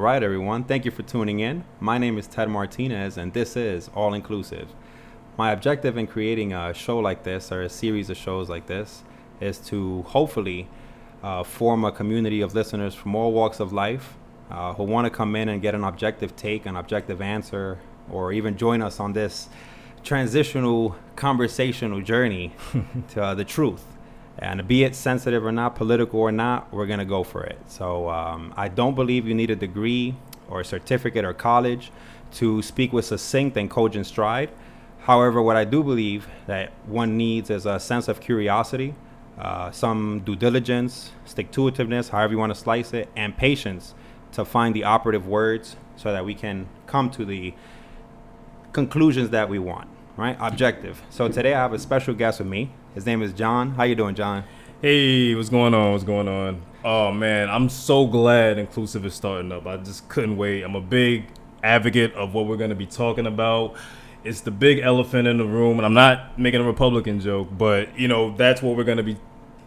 right, everyone. Thank you for tuning in. My name is Ted Martinez, and this is All Inclusive. My objective in creating a show like this, or a series of shows like this, is to hopefully form a community of listeners from all walks of life who want to come in and get an objective take, an objective answer, or even join us on this transitional conversational journey to the truth. And be it sensitive or not, political or not, we're going to go for it. So I don't believe you need a degree or a certificate or college to speak with succinct and cogent stride. However, what I do believe that one needs is a sense of curiosity, some due diligence, stick-to-itiveness, however you want to slice it, and patience to find the operative words so that we can come to the conclusions that we want, right? Objective. So today I have a special guest with me. His name is John. How you doing, John? Hey, what's going on? Oh, man, I'm so glad Inclusive is starting up. I just couldn't wait. I'm a big advocate of what we're going to be talking about. It's the big elephant in the room, and I'm not making a Republican joke, but, that's what we're going to be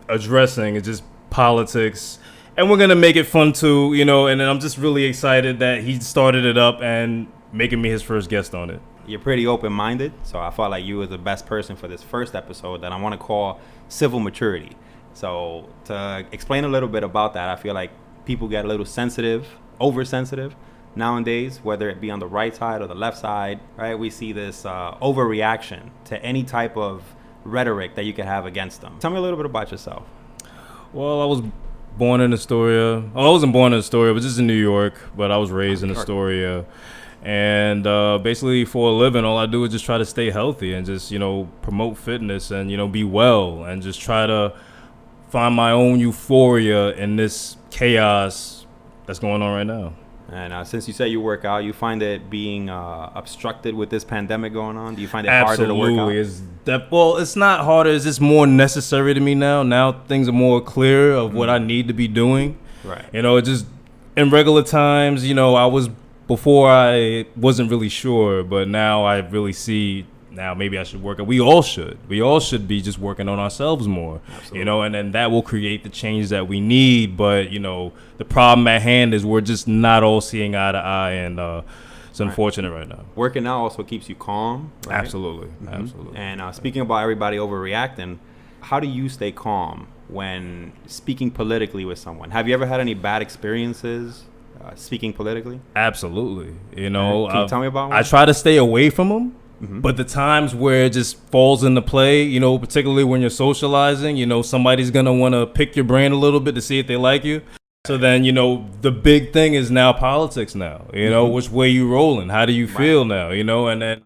addressing. It's just politics, and we're going to make it fun, too, and I'm just really excited that he started it up and making me his first guest on it. You're pretty open-minded, so I felt like you were the best person for this first episode that I want to call Civil Maturity. So to explain a little bit about that, I feel like people get a little sensitive, oversensitive nowadays, whether it be on the right side or the left side, right? We see this overreaction to any type of rhetoric that you could have against them. Tell me a little bit about yourself. Well, I was born in Astoria. I wasn't born in Astoria, but just in New York, but I was raised in Astoria. And basically for a living, all I do is just try to stay healthy and just, promote fitness and, be well and just try to find my own euphoria in this chaos that's going on right now. And since you say you work out, you find it being obstructed with this pandemic going on? Do you find it harder to work out? Absolutely. It's not harder. It's just more necessary to me now. Now things are more clear of what I need to be doing. Right. It just in regular times, Before I wasn't really sure, but now I really see now maybe I should work. We all should. We all should be just working on ourselves more, Absolutely. And then that will create the change that we need. But, the problem at hand is we're just not all seeing eye to eye. And it's unfortunate right now. Working out also keeps you calm, right? Absolutely. Mm-hmm. Absolutely. And speaking about everybody overreacting, how do you stay calm when speaking politically with someone? Have you ever had any bad experiences speaking politically? Absolutely. Can you tell me about one? I try to stay away from them, but the times where it just falls into play, particularly when you're socializing, somebody's going to want to pick your brain a little bit to see if they like you. So then, the big thing is now politics now, which way you rolling? How do you feel now, and then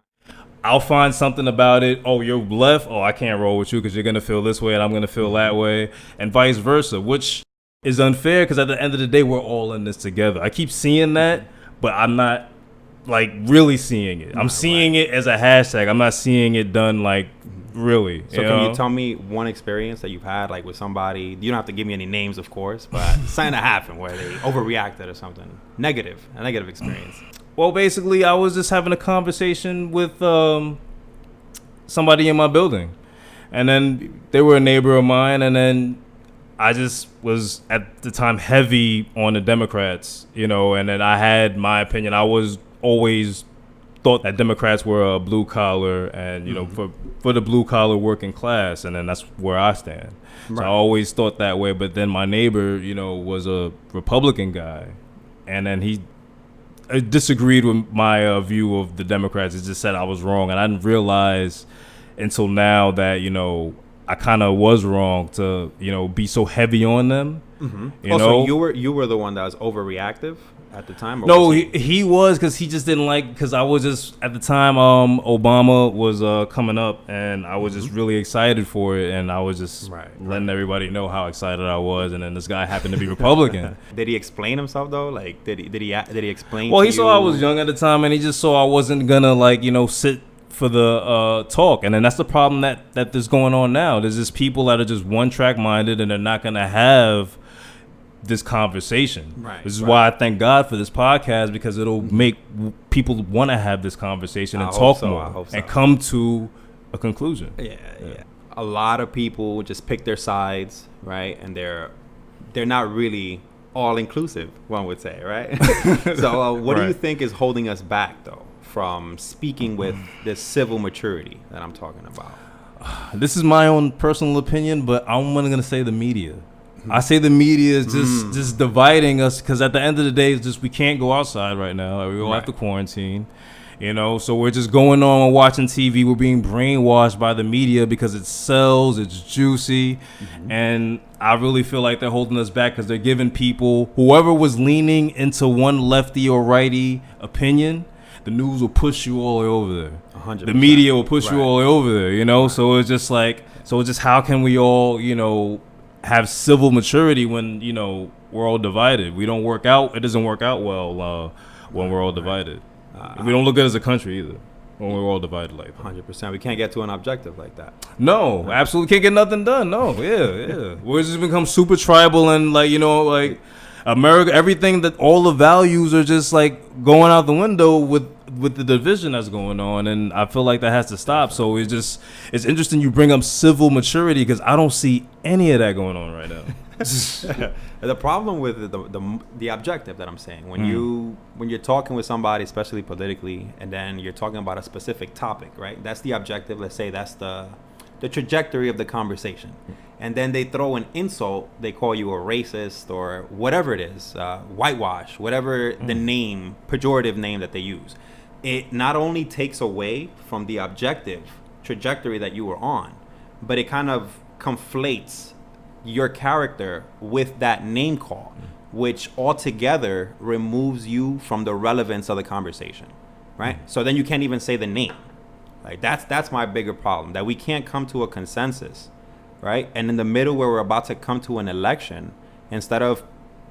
I'll find something about it. Oh, you're left. Oh, I can't roll with you because you're going to feel this way and I'm going to feel that way, and vice versa, which is unfair because at the end of the day, we're all in this together. I keep seeing that, but I'm not really seeing it. I'm seeing it as a hashtag. I'm not seeing it done really. So can you tell me one experience that you've had with somebody? You don't have to give me any names, of course, but something that happened where they overreacted or something. A negative experience. Well, basically, I was just having a conversation with somebody in my building, and then they were a neighbor of mine, and then I just was at the time heavy on the Democrats, and then I had my opinion. I was always thought that Democrats were a blue collar and, for the blue collar working class. And then that's where I stand. Right. So I always thought that way. But then my neighbor, was a Republican guy. And then he disagreed with my view of the Democrats. He just said I was wrong. And I didn't realize until now that, I kind of was wrong to, be so heavy on them. Mm-hmm. So you were the one that was overreactive at the time? No, he was because he just didn't because I was just, at the time, Obama was coming up, and I was just really excited for it, and I was just letting everybody know how excited I was, and then this guy happened to be Republican. Did he explain himself, though? Did he explain Well, to he saw I was young at the time, and he just saw I wasn't gonna, sit for the talk, and then that's the problem that there's going on now. There's just people that are just one track minded, and they're not gonna have this conversation. This is why I thank God for this podcast, because it'll make people want to have this conversation and talk more and come to a conclusion. Yeah. A lot of people just pick their sides, right? And they're not really all inclusive, one would say, right? So what do you think is holding us back, though, from speaking with this civil maturity that I'm talking about? This is my own personal opinion, but I'm going to say the media. I say the media is just dividing us, because at the end of the day, it's just we can't go outside right now. We all have to quarantine. So we're just going on and watching TV. We're being brainwashed by the media because it sells, it's juicy. And I really feel like they're holding us back because they're giving people, whoever was leaning into one lefty or righty opinion, the news will push you all the way over there. 100%. The media will push you all the way over there, So it's just how can we all, have civil maturity when, we're all divided? We don't work out. It doesn't work out well when we're all divided. We don't look good as a country either when we're all divided like that. 100%. We can't get to an objective like that. No, absolutely can't get nothing done. No, yeah. We're just become super tribal and America, everything that all the values are just going out the window with the division that's going on, and I feel like that has to stop. So it's interesting you bring up civil maturity because I don't see any of that going on right now. The problem with the objective that I'm saying, when you're talking with somebody, especially politically, and then you're talking about a specific topic, right? That's the objective. Let's say that's the trajectory of the conversation, and then they throw an insult. They call you a racist or whatever it is, whitewash, whatever the name, pejorative name that they use. It not only takes away from the objective trajectory that you were on, but it kind of conflates your character with that name call, which altogether removes you from the relevance of the conversation, right? So then you can't even say the name. That's my bigger problem, that we can't come to a consensus, right? And in the middle where we're about to come to an election, instead of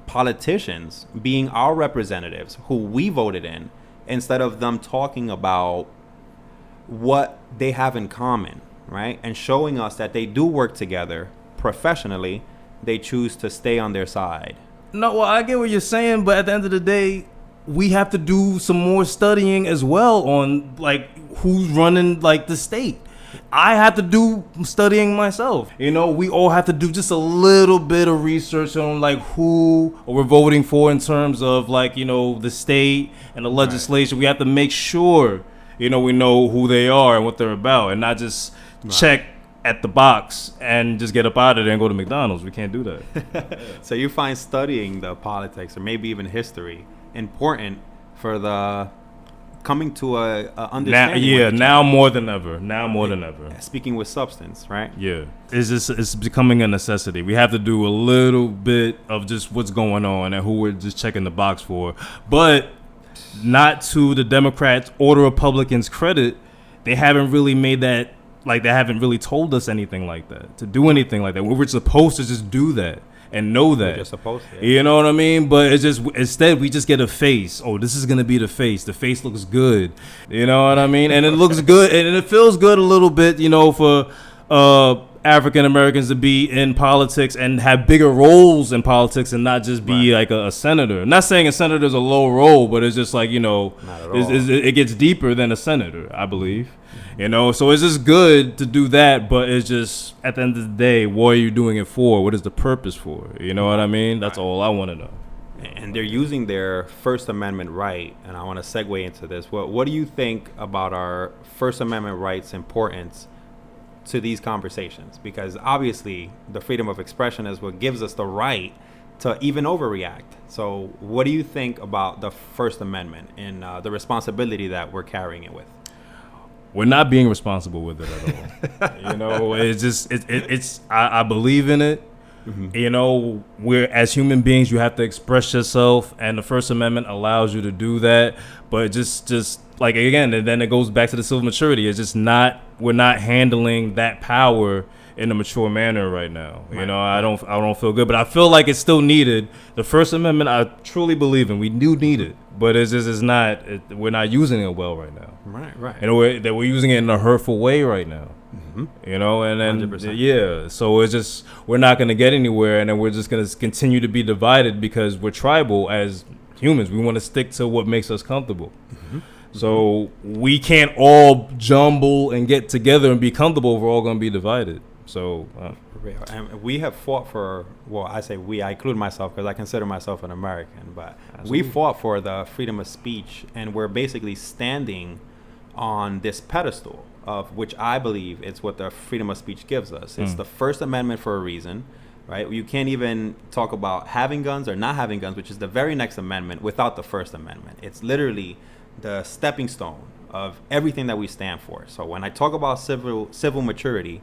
politicians being our representatives who we voted in, instead of them talking about what they have in common, right? And showing us that they do work together professionally, they choose to stay on their side. No, well, I get what you're saying, but at the end of the day, we have to do some more studying as well on who's running the state. I have to do studying myself. We all have to do just a little bit of research on who we're voting for in terms of the state and the legislation. Right. We have to make sure we know who they are and what they're about, and not just check at the box and just get up out of there and go to McDonald's. We can't do that. So you find studying the politics or maybe even history important for the coming to a understanding. Now more than ever. Speaking with substance, right? Yeah. It's becoming a necessity. We have to do a little bit of just what's going on and who we're just checking the box for. But not to the Democrats or the Republicans' credit, they haven't really made that, they haven't really told us anything like that, to do anything like that. We're supposed to just do that and know that. You're supposed to. You know what I mean? But it's just, instead we just get a face. Oh, this is going to be the face. The face looks good. You know what I mean? And it looks good. And it feels good a little bit, for African Americans to be in politics and have bigger roles in politics and not just be a senator. I'm not saying a senator is a low role, but it's just it gets deeper than a senator, I believe. So it's just good to do that, but it's just, at the end of the day, what are you doing it for? What is the purpose for? You know what I mean? That's all I want to know. And they're using their First Amendment right, and I want to segue into this. What do you think about our First Amendment rights' importance to these conversations? Because obviously the freedom of expression is what gives us the right to even overreact. So what do you think about the First Amendment and the responsibility that we're carrying it with? We're not being responsible with it at all. It's just, I believe in it. Mm-hmm. We're, as human beings, you have to express yourself, and the First Amendment allows you to do that. But just again, and then it goes back to the civil maturity. It's just we're not handling that power in a mature manner right now. Right. I don't feel good, but I feel like it's still needed. The First Amendment, I truly believe in. We do need it, but we're not using it well right now. Right. And we're using it in a hurtful way right now. Mm-hmm. And then 100%. So it's just, we're not going to get anywhere, and then we're just going to continue to be divided because we're tribal as humans. We want to stick to what makes us comfortable. Mm-hmm. So we can't all jumble and get together and be comfortable if we're all going to be divided. So and we have fought for, well, I say we, I include myself because I consider myself an American, but we fought for the freedom of speech, and we're basically standing on this pedestal of which I believe it's what the freedom of speech gives us. It's the First Amendment for a reason, right? You can't even talk about having guns or not having guns, which is the very next amendment, without the First Amendment. It's literally the stepping stone of everything that we stand for. So when I talk about civil maturity,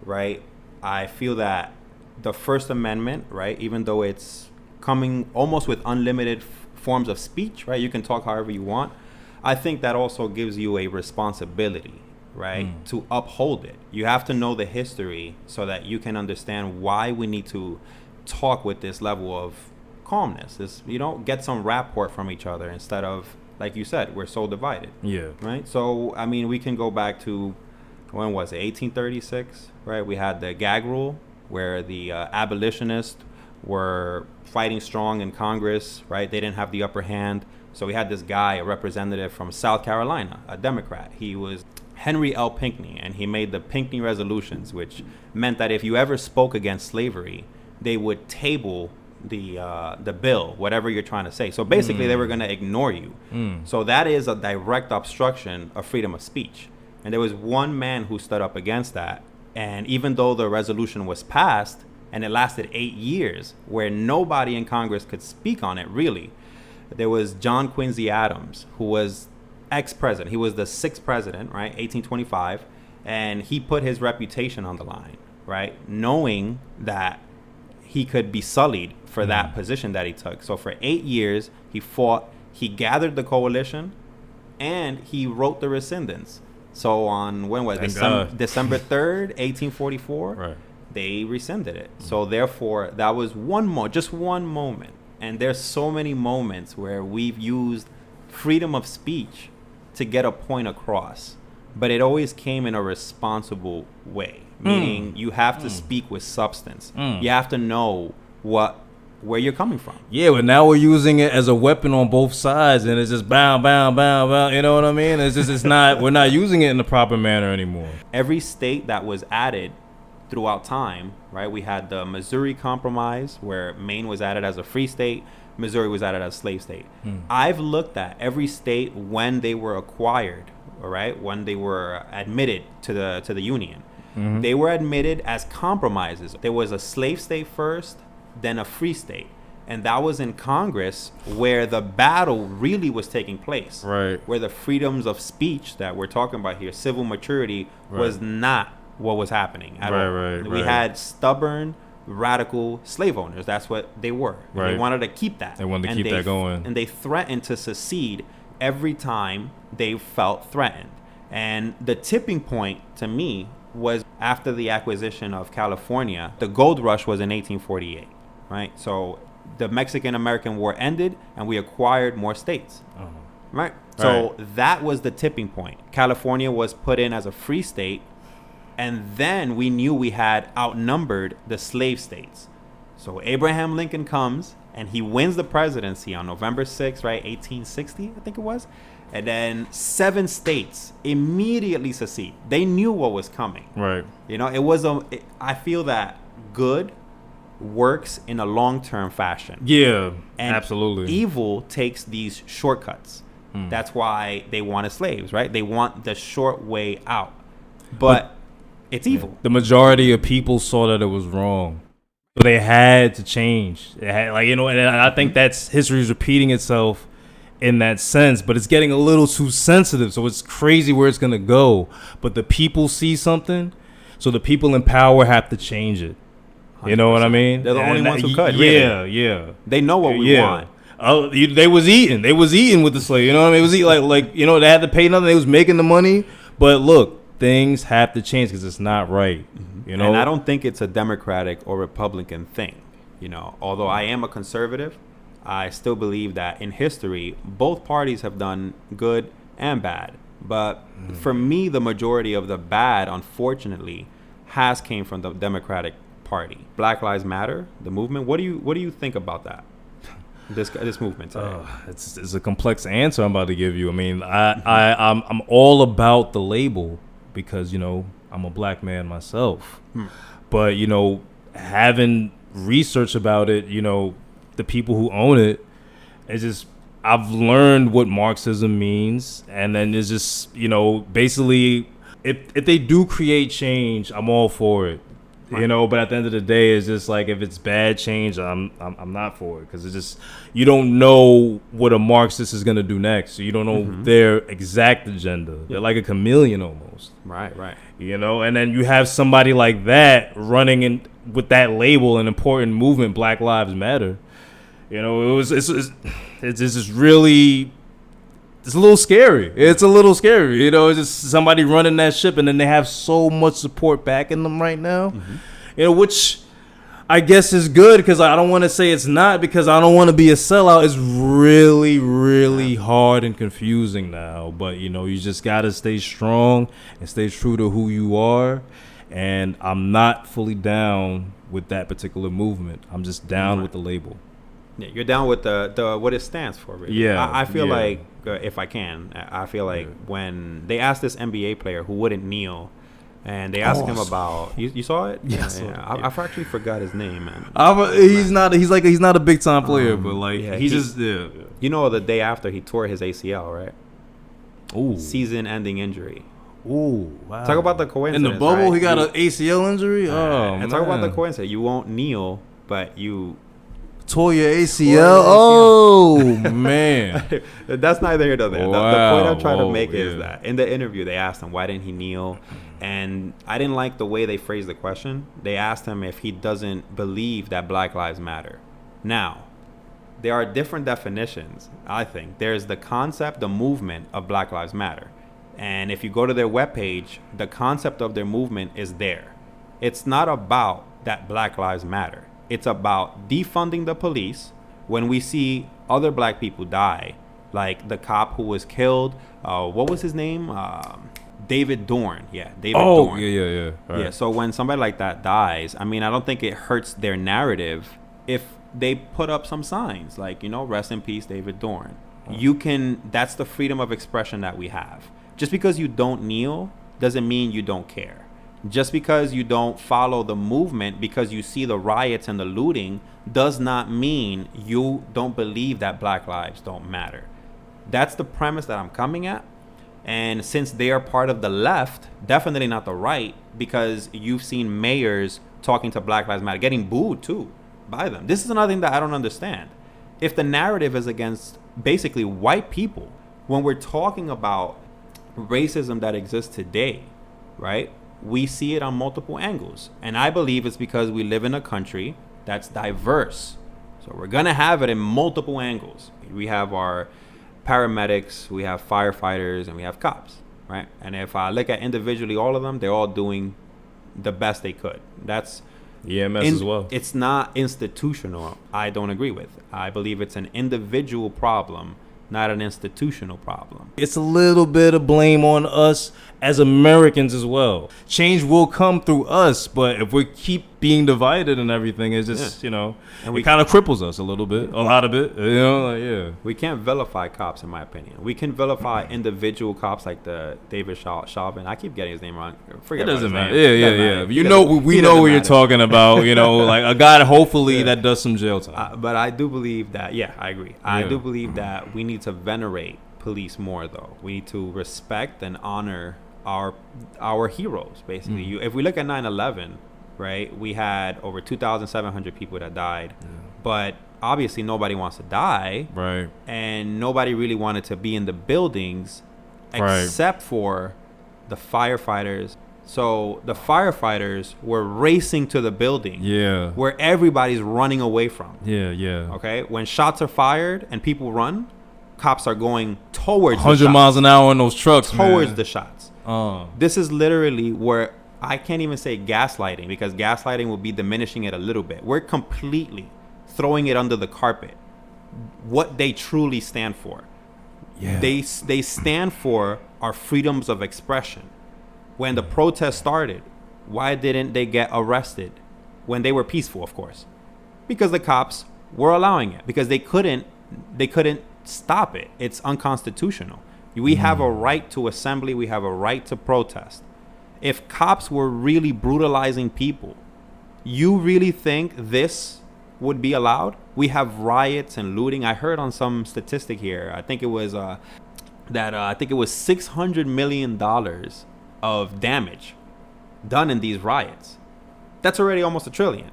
right, I feel that the First Amendment, right, even though it's coming almost with unlimited forms of speech, right, you can talk however you want, I think that also gives you a responsibility, right, to uphold it. You have to know the history so that you can understand why we need to talk with this level of calmness. You don't get some rapport from each other instead of, like you said, we're so divided. Yeah. Right? So, I mean, we can go back to, when was it, 1836, right? We had the gag rule where the abolitionists were fighting strong in Congress, right? They didn't have the upper hand. So we had this guy, a representative from South Carolina, a Democrat. He was Henry L. Pinckney, and he made the Pinckney resolutions, which meant that if you ever spoke against slavery, they would table the bill, whatever you're trying to say. So basically, they were going to ignore you. So that is a direct obstruction of freedom of speech. And there was one man who stood up against that. And even though the resolution was passed, and it lasted 8 years, where nobody in Congress could speak on it, really, there was John Quincy Adams, who was ex-president. He was the 6th president, right, 1825, and he put his reputation on the line, right, knowing that he could be sullied for that position that he took. So for 8 years, he fought, he gathered the coalition, and he wrote the rescindence. So on, when was it, December 3rd, 1844, right, they rescinded it. So therefore, that was just one moment. And there's so many moments where we've used freedom of speech to get a point across, but it always came in a responsible way, meaning you have to speak with substance. You have to know where you're coming from. Yeah, but now we're using it as a weapon on both sides, and it's just bow, you know what I mean? We're not using it in the proper manner anymore. Every state that was added throughout time, right? We had the Missouri Compromise, where Maine was added as a free state, Missouri was added as a slave state. I've looked at every state when they were acquired, all right, when they were admitted to the Union. They were admitted as compromises. There was a slave state first, then a free state. And that was in Congress where the battle really was taking place. Right. Where the freedoms of speech that we're talking about here, civil maturity, was not what was happening at all. We had stubborn, radical slave owners. That's what they were. Right. They wanted to keep that. They wanted to keep that going. And they threatened to secede every time they felt threatened. And the tipping point, to me, was after the acquisition of California. The gold rush was in 1848, right? So the Mexican-American War ended, and we acquired more states, right? So that was the tipping point. California was put in as a free state, and then we knew we had outnumbered the slave states. So Abraham Lincoln comes, and he wins the presidency on November 6th, right, 1860, I think it was. And then 7 states immediately secede. They knew what was coming. Right. You know, I feel that good works in a long-term fashion. Yeah, and absolutely. Evil takes these shortcuts. That's why they wanted slaves, right? They want the short way out. But it's evil. The majority of people saw that it was wrong. So they had to change. They had, and I think that's history is repeating itself in that sense, but it's getting a little too sensitive. So it's crazy where it's going to go. But the people see something, so the people in power have to change it. You know 100%. What I mean? They're the only ones who could. Yeah, really. Yeah. They know what we want. Oh, they was eating with the slave. You know what I mean? It was they had to pay nothing. They was making the money. But look, things have to change because it's not right. You know, and I don't think it's a Democratic or Republican thing. You know, although I am a conservative, I still believe that in history, both parties have done good and bad. But for me, the majority of the bad, unfortunately, has came from the Democratic Party. Black Lives Matter, the movement. What do you think about that? This movement today? It's a complex answer I'm about to give you. I mean, I'm all about the label because I'm a black man myself. But, you know, having research about it, you know, the people who own it, it's just, I've learned what Marxism means. And then it's just, you know, basically, if they do create change, I'm all for it. Right. You know, but at the end of the day, it's just like, if it's bad change, I'm not for it, because it's just, you don't know what a Marxist is going to do next. So you don't know their exact agenda. They're like a chameleon almost. Right. You know, and then you have somebody like that running in with that label, an important movement, Black Lives Matter. You know, it's just really. It's a little scary. You know, it's just somebody running that ship, and then they have so much support backing them right now. You know, which I guess is good, because I don't want to say it's not, because I don't want to be a sellout. It's really, really hard and confusing now. But, you know, you just got to stay strong and stay true to who you are. And I'm not fully down with that particular movement. I'm just down with the label. Yeah, you're down with the what it stands for, really. Yeah. I feel like, if I can, I feel like when they asked this NBA player who wouldn't kneel, and they asked him about, you saw it? Yes. I actually forgot his name, man. He's not a big time player, but like he just You know, the day after he tore his ACL, right? Ooh. Season-ending injury. Ooh, wow. Talk about the coincidence. In the bubble, right? He got an ACL injury. And talk about the coincidence. You won't kneel, but you tore your ACL. Oh man, that's neither here nor there. Wow. The point I'm trying to make is that in the interview they asked him why didn't he kneel, and I didn't like the way they phrased the question. They asked him if he doesn't believe that Black Lives Matter. Now, there are different definitions. I think there's the concept, the movement of Black Lives Matter, and if you go to their webpage, the concept of their movement is there. It's not about that Black Lives Matter. It's about defunding the police when we see other black people die, like the cop who was killed. What was his name? David Dorn. Yeah, David Dorn. Yeah. Right. Yeah, so when somebody like that dies, I mean, I don't think it hurts their narrative if they put up some signs like, you know, rest in peace, David Dorn. That's the freedom of expression that we have. Just because you don't kneel doesn't mean you don't care. Just because you don't follow the movement, because you see the riots and the looting, does not mean you don't believe that black lives don't matter. That's the premise that I'm coming at. And since they are part of the left, definitely not the right, because you've seen mayors talking to Black Lives Matter, getting booed too by them. This is another thing that I don't understand. If the narrative is against basically white people, when we're talking about racism that exists today, right? We see it on multiple angles. And I believe it's because we live in a country that's diverse. So we're going to have it in multiple angles. We have our paramedics, we have firefighters, and we have cops, right? And if I look at individually all of them, they're all doing the best they could. That's EMS as well. It's not institutional. I don't agree with. I believe it's an individual problem, not an institutional problem. It's a little bit of blame on us as Americans as well. Change will come through us, but if we keep being divided and everything, it's just, you know, and it kind of cripples us a little bit, a lot of it, you know, like, We can't vilify cops, in my opinion. We can vilify individual cops like the David Chauvin. I keep getting his name wrong. Forget it doesn't matter. Yeah. You know, we know what you're talking about, you know, like a guy hopefully that does some jail time. But I do believe that, I agree. I do believe that we need to venerate police more, though. We need to respect and honor our heroes, basically. If we look at 9/11, right, we had over 2,700 people that died, but obviously nobody wants to die, right? And nobody really wanted to be in the buildings, except for the firefighters. So the firefighters were racing to the building, where everybody's running away from. Okay, when shots are fired and people run, cops are going towards 100 miles an hour in those trucks, towards the shots. This is literally where I can't even say gaslighting, because gaslighting will be diminishing it a little bit. We're completely throwing it under the carpet. What they truly stand for. They stand for our freedoms of expression. When the protest started, why didn't they get arrested? When they were peaceful, of course. Because the cops were allowing it. Because they couldn't stop it. It's unconstitutional. We have a right to assembly. We have a right to protest. if cops were really brutalizing people, you really think this would be allowed? We have riots and looting. I heard on some statistic here, I think it was $600 million of damage done in these riots. That's already almost $1 trillion.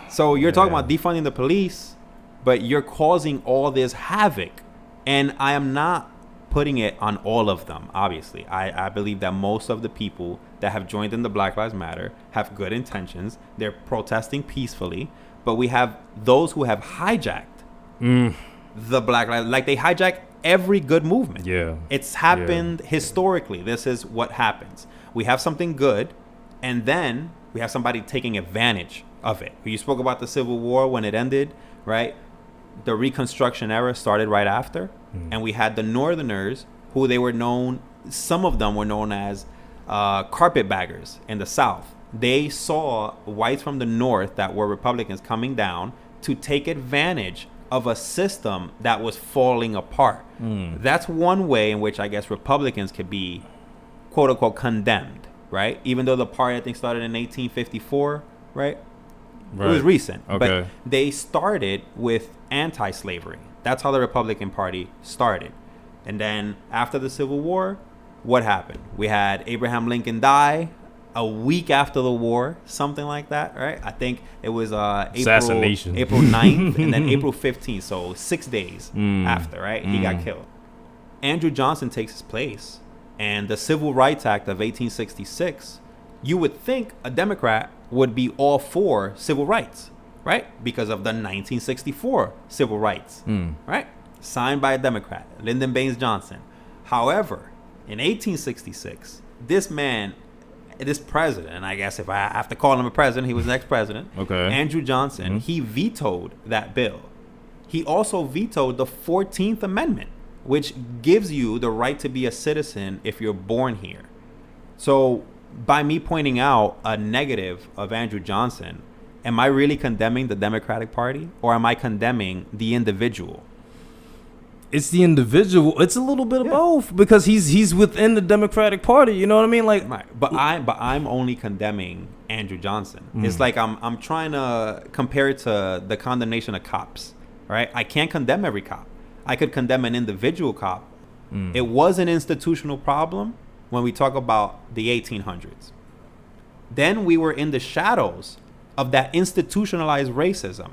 So you're talking about defunding the police, but you're causing all this havoc. And I am not putting it on all of them, obviously. I believe that most of the people that have joined in the Black Lives Matter have good intentions. They're protesting peacefully. But we have those who have hijacked the Black Lives, like they hijack every good movement. Yeah. It's happened historically. This is what happens. We have something good, and then we have somebody taking advantage of it. You spoke about the Civil War when it ended, right? The Reconstruction era started right after, and we had the Northerners, who they were known, some of them were known as carpetbaggers in the South. They saw whites from the North that were Republicans coming down to take advantage of a system that was falling apart. That's one way in which I guess Republicans could be, quote unquote, condemned, right? Even though the party, I think, started in 1854, right? It was recent. Okay. But they started with anti-slavery. That's how the Republican Party started. And then after the Civil War, what happened? We had Abraham Lincoln die a week after the war, something like that, right? I think it was April 9th and then April 15th, so 6 days after, right? He got killed. Andrew Johnson takes his place, and the Civil Rights Act of 1866, you would think a Democrat would be all for civil rights, right? Because of the 1964 civil rights, right? Signed by a Democrat, Lyndon Baines Johnson. However, in 1866, this president, I guess if I have to call him a president, he was an ex-president, Andrew Johnson, he vetoed that bill. He also vetoed the 14th Amendment, which gives you the right to be a citizen if you're born here. So by me pointing out a negative of Andrew Johnson, am I really condemning the Democratic Party, or am I condemning the individual? It's the individual. It's a little bit of both, because he's within the Democratic Party. You know what I mean? Like, right. But I'm only condemning Andrew Johnson. It's like I'm trying to compare it to the condemnation of cops. Right? I can't condemn every cop. I could condemn an individual cop. It was an institutional problem when we talk about the 1800s. Then we were in the shadows of that institutionalized racism.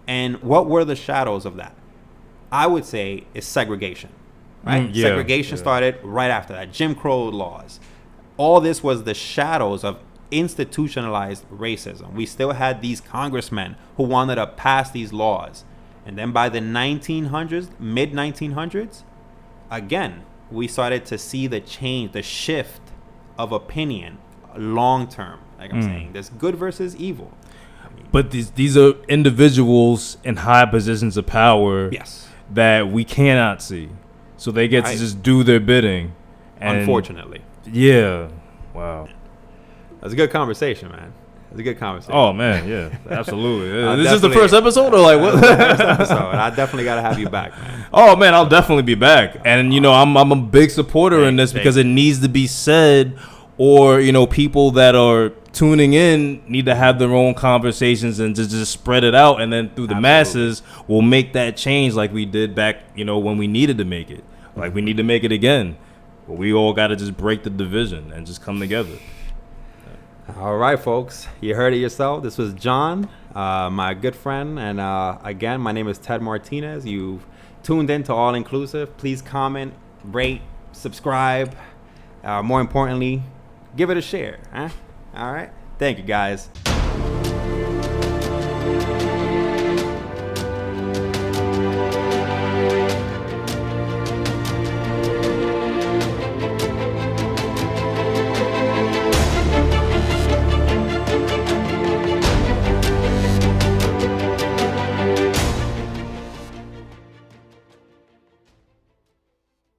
And what were the shadows of that? I would say is segregation, right? Segregation started right after that. Jim Crow laws. All this was the shadows of institutionalized racism. We still had these congressmen who wanted to pass these laws. And then by the 1900s, mid 1900s, again, we started to see the change, the shift of opinion long term. Like I'm saying, there's good versus evil. But these are individuals in high positions of power. That we cannot see, so they get to just do their bidding. And unfortunately, wow, that's a good conversation, man. It's a good conversation. Oh man, yeah, absolutely. This is the first episode, or like what? First episode. I definitely gotta have you back, man. Oh man, I'll definitely be back, and you know I'm a big supporter in this because it needs to be said, or you know people that are tuning in need to have their own conversations and just spread it out, and then through the masses we'll make that change like we did back, you know, when we needed to make it. Like we need to make it again, but we all got to just break the division and just come together. All right, folks, you heard it yourself. This was John, my good friend, and again, my name is Ted Martinez. You've tuned in to All Inclusive. Please comment, rate, subscribe. More importantly, give it a share. All right. Thank you, guys.